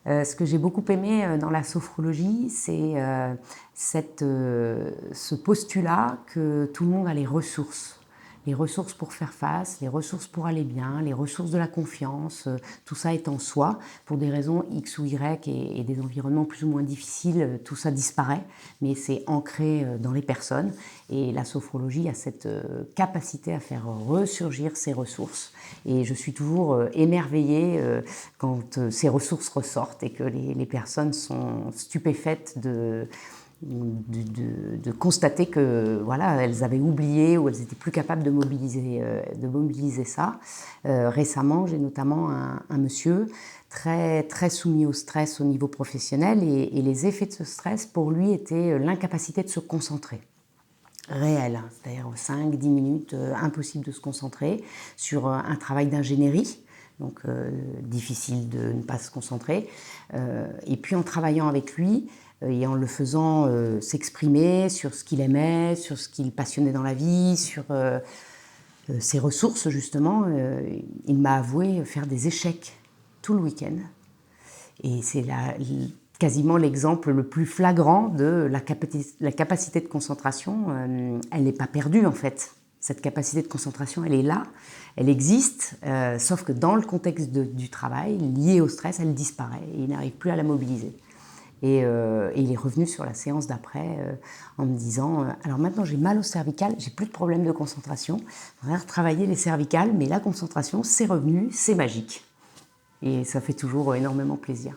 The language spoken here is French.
Ce que j'ai beaucoup aimé dans la sophrologie, c'est ce postulat que tout le monde a les ressources. Les ressources pour faire face, les ressources pour aller bien, les ressources de la confiance, tout ça est en soi. Pour des raisons X ou Y et des environnements plus ou moins difficiles, tout ça disparaît, mais c'est ancré dans les personnes. Et la sophrologie a cette capacité à faire ressurgir ces ressources. Et je suis toujours émerveillée quand ces ressources ressortent et que les personnes sont stupéfaites de constater que voilà, elles avaient oublié ou elles étaient plus capables de mobiliser ça. Récemment, j'ai notamment un monsieur très soumis au stress au niveau professionnel et les effets de ce stress pour lui étaient l'incapacité de se concentrer. Réel, c'est-à-dire 5-10 minutes, impossible de se concentrer sur un travail d'ingénierie, donc difficile de ne pas se concentrer. Et puis en travaillant avec lui et en le faisant s'exprimer sur ce qu'il aimait, sur ce qu'il passionnait dans la vie, sur ses ressources justement, il m'a avoué faire des échecs tout le week-end. Et c'est quasiment l'exemple le plus flagrant de la capacité de concentration. Elle n'est pas perdue en fait. Cette capacité de concentration, elle est là, elle existe, sauf que dans le contexte du travail, lié au stress, elle disparaît et il n'arrive plus à la mobiliser. Et il est revenu sur la séance d'après en me disant alors maintenant j'ai mal au cervical, j'ai plus de problème de concentration, on va retravailler les cervicales, mais la concentration c'est revenu, c'est magique. Et ça fait toujours énormément plaisir.